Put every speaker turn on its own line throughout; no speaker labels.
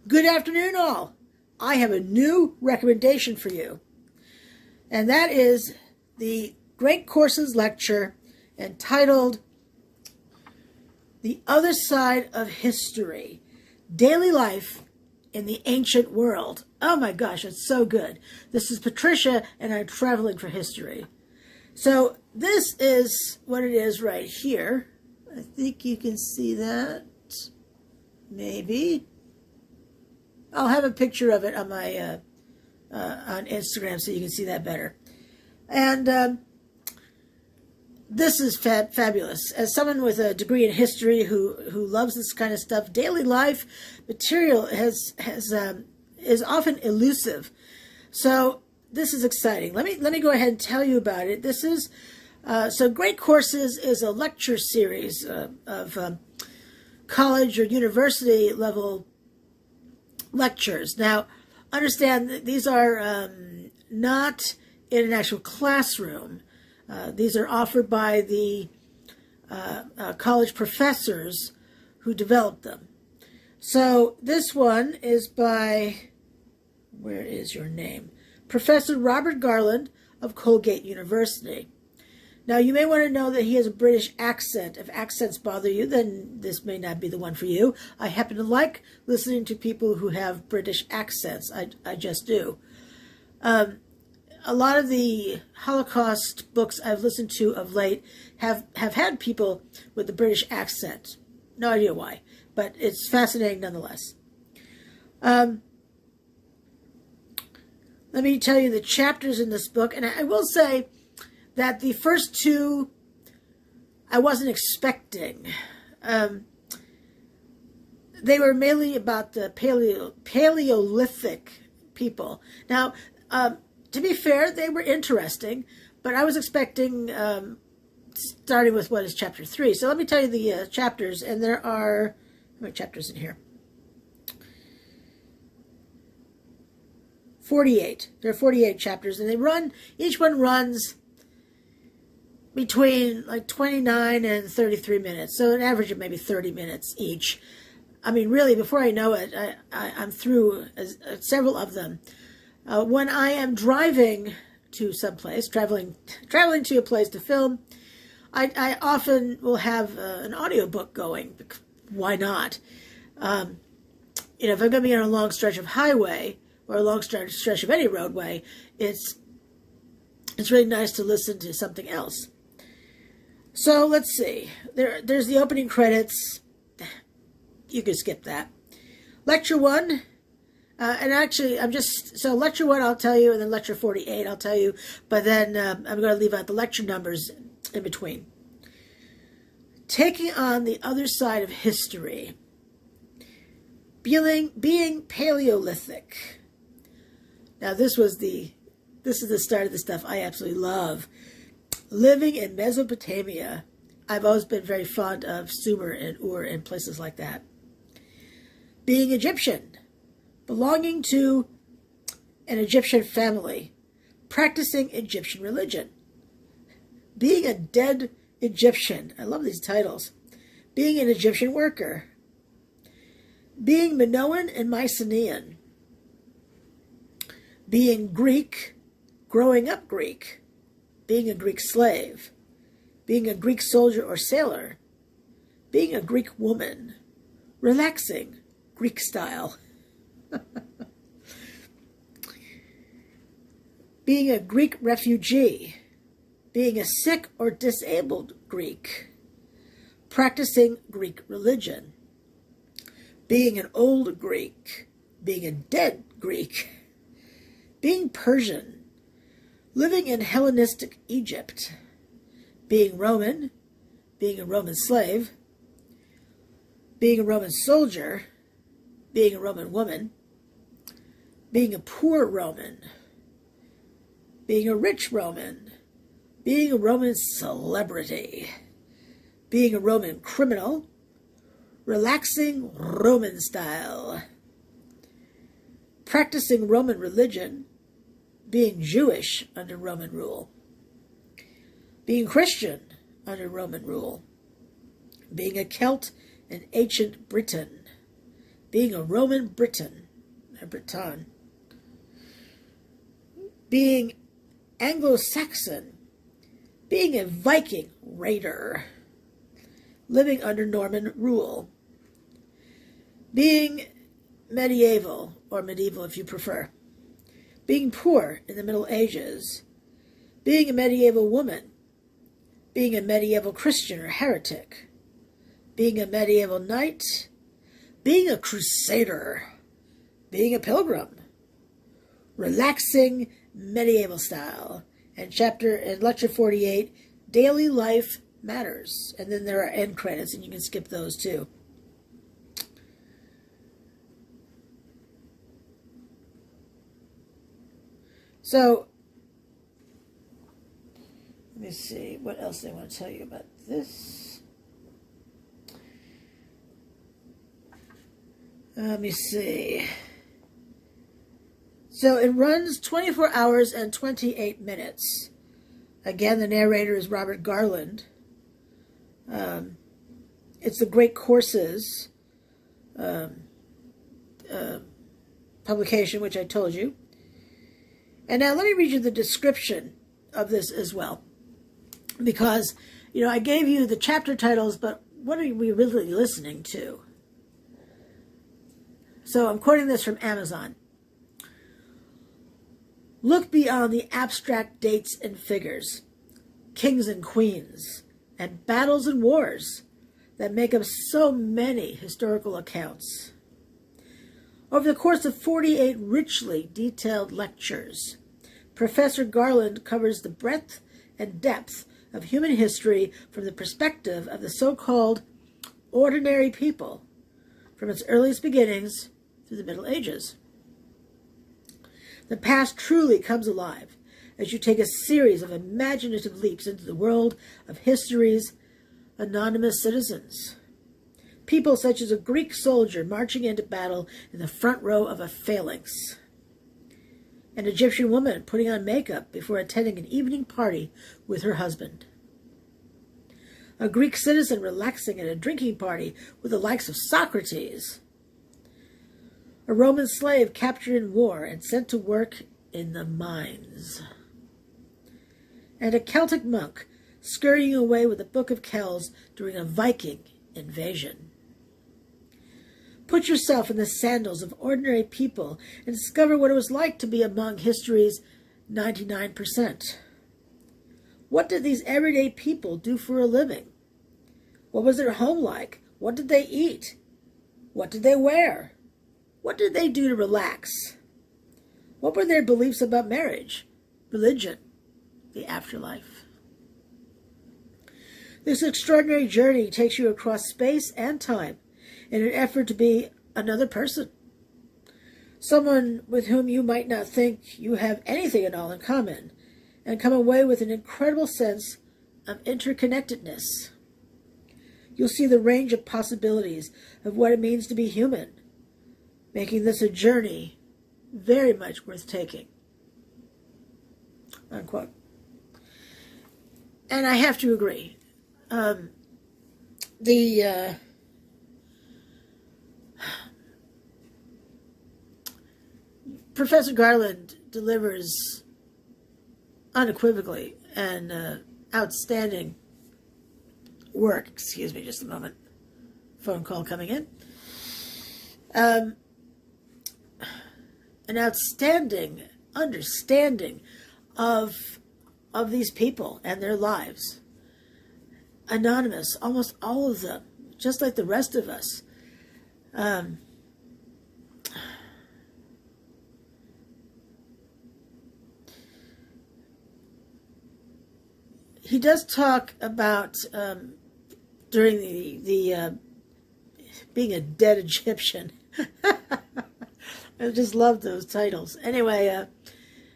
Good afternoon, all. I have a new recommendation for you, and that is the Great Courses lecture entitled The Other Side of History, Daily Life in the Ancient World. Oh my gosh, it's so good. This is Patricia, and I'm traveling for history. So this is what it is right here. I think you can see that. Maybe. I'll have a picture of it on my on Instagram so you can see that better. And this is fabulous. As someone with a degree in history who loves this kind of stuff, daily life material is often elusive. So this is exciting. Let me go ahead and tell you about it. This is so Great Courses is a lecture series of college or university level lectures. Now, understand that these are not in an actual classroom. These are offered by the college professors who developed them. So this one is by, where is your name? Professor Robert Garland of Colgate University. Now, you may want to know that he has a British accent. If accents bother you, then this may not be the one for you. I happen to like listening to people who have British accents. I just do. A lot of the Holocaust books I've listened to of late have had people with the British accent. No idea why, but it's fascinating nonetheless. Let me tell you the chapters in this book, and I will say that the first two I wasn't expecting. They were mainly about the Paleolithic people. Now, to be fair, they were interesting, but I was expecting, starting with what is chapter 3. So let me tell you the chapters, and there are, how many chapters in here? 48. There are 48 chapters, and they run, each one runs between like 29 and 33 minutes. So an average of maybe 30 minutes each. I mean, really, before I know it, I'm through several of them. When I am driving to someplace, traveling to a place to film, I often will have an audiobook going. Why not? If I'm going to be on a long stretch of highway or a long stretch of any roadway, it's really nice to listen to something else. So let's see. There's the opening credits. You can skip that. Lecture 1. And actually, so lecture 1 I'll tell you, and then lecture 48 I'll tell you, but then I'm going to leave out the lecture numbers in between. Taking on the other side of history. Being Paleolithic. Now this is the start of the stuff I absolutely love. Living in Mesopotamia. I've always been very fond of Sumer and Ur and places like that. Being Egyptian. Belonging to an Egyptian family. Practicing Egyptian religion. Being a dead Egyptian. I love these titles. Being an Egyptian worker. Being Minoan and Mycenaean. Being Greek. Growing up Greek. Being a Greek slave. Being a Greek soldier or sailor. Being a Greek woman. Relaxing. Greek style. Being a Greek refugee. Being a sick or disabled Greek. Practicing Greek religion. Being an old Greek. Being a dead Greek. Being Persian. Living in Hellenistic Egypt. Being Roman. Being a Roman slave. Being a Roman soldier. Being a Roman woman. Being a poor Roman. Being a rich Roman. Being a Roman celebrity. Being a Roman criminal. Relaxing Roman style. Practicing Roman religion. Being Jewish under Roman rule. Being Christian under Roman rule. Being a Celt in ancient Britain. being a Roman Briton, a Breton, being Anglo-Saxon, being a Viking raider, living under Norman rule, being medieval, or medieval if you prefer, being poor in the Middle Ages, being a medieval woman, being a medieval Christian or heretic, being a medieval knight, being a crusader, being a pilgrim, relaxing medieval style, and lecture 48, daily life matters. And then there are end credits, and you can skip those too. So, let me see what else they want to tell you about this. Let me see. So it runs 24 hours and 28 minutes. Again, the narrator is Robert Garland. It's the Great Courses publication, which I told you. And now let me read you the description of this as well. Because, I gave you the chapter titles, but what are we really listening to? So I'm quoting this from Amazon. Look beyond the abstract dates and figures, kings and queens, and battles and wars that make up so many historical accounts. Over the course of 48 richly detailed lectures, Professor Garland covers the breadth and depth of human history from the perspective of the so-called ordinary people, from its earliest beginnings through the Middle Ages. The past truly comes alive as you take a series of imaginative leaps into the world of history's anonymous citizens. People such as a Greek soldier marching into battle in the front row of a phalanx. An Egyptian woman putting on makeup before attending an evening party with her husband. A Greek citizen relaxing at a drinking party with the likes of Socrates. A Roman slave captured in war and sent to work in the mines. And a Celtic monk scurrying away with a book of Kells during a Viking invasion. Put yourself in the sandals of ordinary people and discover what it was like to be among history's 99%. What did these everyday people do for a living? What was their home like? What did they eat? What did they wear? What did they do to relax? What were their beliefs about marriage, religion, the afterlife? This extraordinary journey takes you across space and time in an effort to be another person. Someone with whom you might not think you have anything at all in common, and come away with an incredible sense of interconnectedness. You'll see the range of possibilities of what it means to be human, making this a journey very much worth taking. Unquote. And I have to agree. Professor Garland delivers unequivocally and outstanding work. Excuse me just a moment. Phone call coming in. An outstanding understanding of these people and their lives. Anonymous, almost all of them, just like the rest of us. He does talk about during the being a dead Egyptian. I just love those titles. Anyway,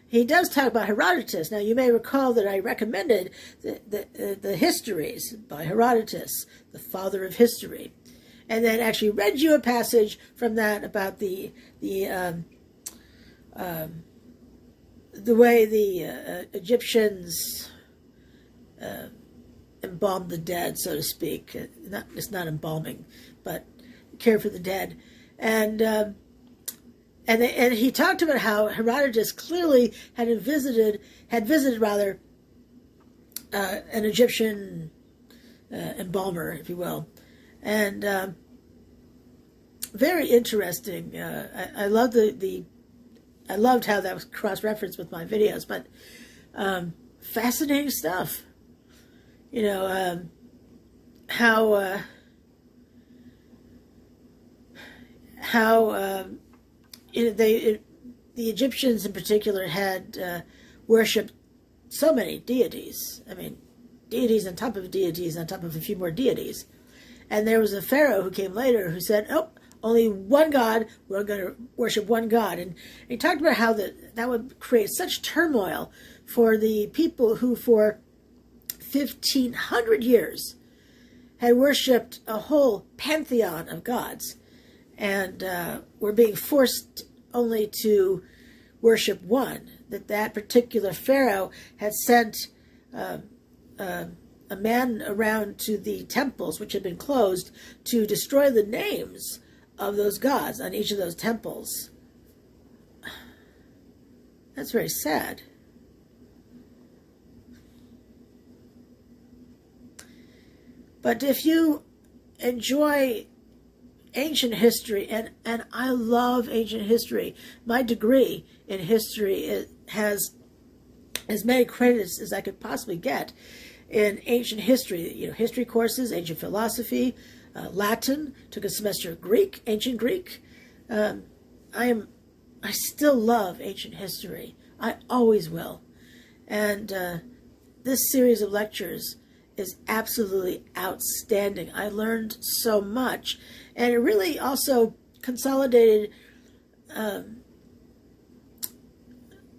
he does talk about Herodotus. Now, you may recall that I recommended the Histories by Herodotus, the father of history, and then actually read you a passage from that about the way the Egyptians embalmed the dead, so to speak. It's not embalming, but care for the dead. And he talked about how Herodotus clearly had visited rather an Egyptian embalmer, if you will, and very interesting. I loved I loved how that was cross-referenced with my videos, but fascinating stuff. You know, how the Egyptians in particular had worshipped so many deities. I mean, deities on top of deities on top of a few more deities. And there was a pharaoh who came later who said, "Oh, only one God, we're going to worship one God." And he talked about how that would create such turmoil for the people who for 1,500 years had worshipped a whole pantheon of gods, and were being forced only to worship one. That particular pharaoh had sent a man around to the temples, which had been closed, to destroy the names of those gods on each of those temples. That's very sad. But if you enjoy ancient history, and I love ancient history. My degree in history has as many credits as I could possibly get in ancient history. You know, history courses, ancient philosophy, Latin. Took a semester of Greek, ancient Greek. I still love ancient history. I always will. And this series of lectures is absolutely outstanding. I learned so much, and it really also consolidated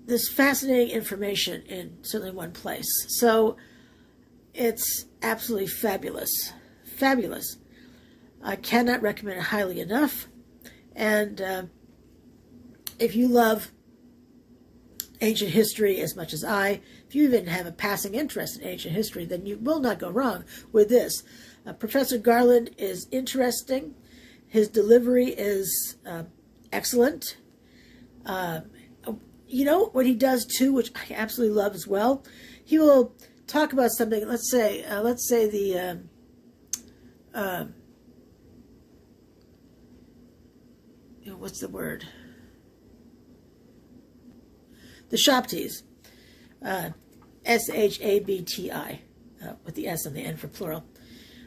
this fascinating information in certainly one place. So it's absolutely fabulous. Fabulous. I cannot recommend it highly enough. And if you love ancient history as much as if you even have a passing interest in ancient history, then you will not go wrong with this. Professor Garland is interesting. His delivery is excellent. You know what he does too, which I absolutely love as well? He will talk about something, let's say the what's the word? The Shabtis, Shabti, with the S on the end for plural.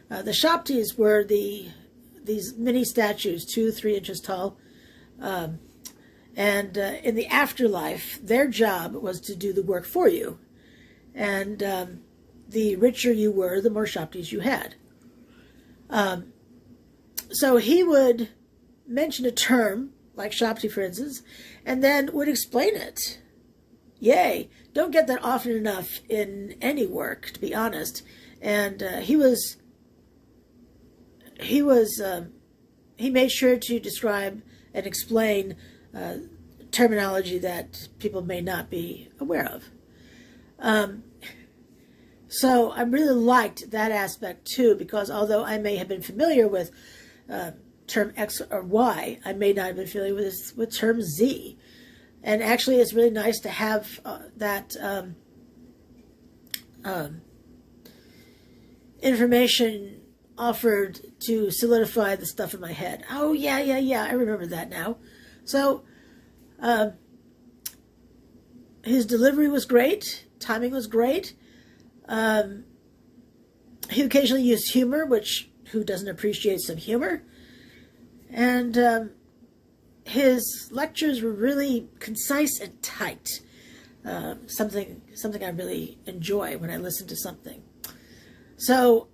The Shabtis were these mini statues, 2-3 inches tall, and in the afterlife, their job was to do the work for you. And the richer you were, the more Shabtis you had. So he would mention a term, like Shabti, for instance, and then would explain it. Yay! Don't get that often enough in any work, to be honest. And he made sure to describe and explain terminology that people may not be aware of. So I really liked that aspect too, because although I may have been familiar with term X or Y, I may not have been familiar with term Z. And actually, it's really nice to have that information offered to solidify the stuff in my head. Oh, yeah, I remember that now. So, his delivery was great. Timing was great. He occasionally used humor, which, who doesn't appreciate some humor? And his lectures were really concise and tight. Something I really enjoy when I listen to something. So,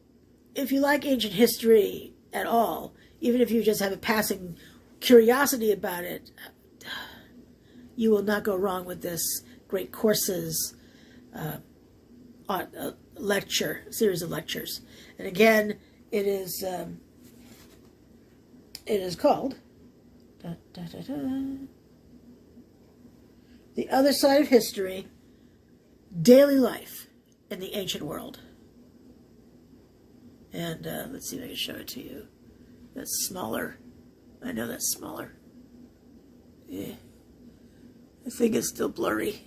if you like ancient history at all, even if you just have a passing curiosity about it, you will not go wrong with this Great Courses series of lectures. And again, it is called The Other Side of History, Daily Life in the Ancient World. And let's see if I can show it to you. That's smaller. I know that's smaller. Yeah. I think it's still blurry.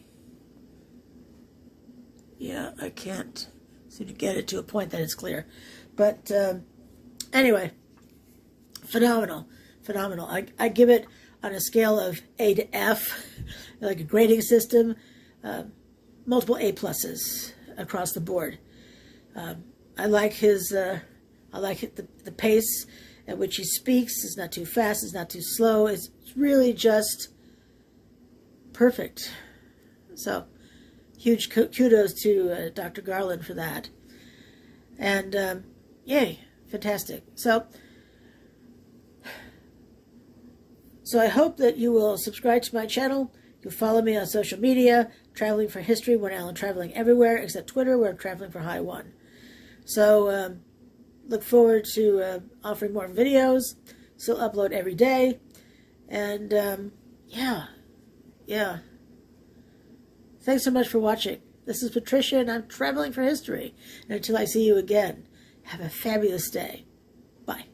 Yeah, I can't seem to get it to a point that it's clear. But anyway, phenomenal. Phenomenal. I give it on a scale of A to F, like a grading system, multiple A pluses across the board. I like his, I like the pace at which he speaks. It's not too fast, it's not too slow. It's really just perfect. So, huge kudos to Dr. Garland for that. And, yay, fantastic. So I hope that you will subscribe to my channel. You'll follow me on social media, Traveling for History, when I'm traveling everywhere, except Twitter, where I'm traveling for High One. So, look forward to offering more videos. Still upload every day. And, yeah. Thanks so much for watching. This is Patricia, and I'm Traveling for History. And until I see you again, have a fabulous day. Bye.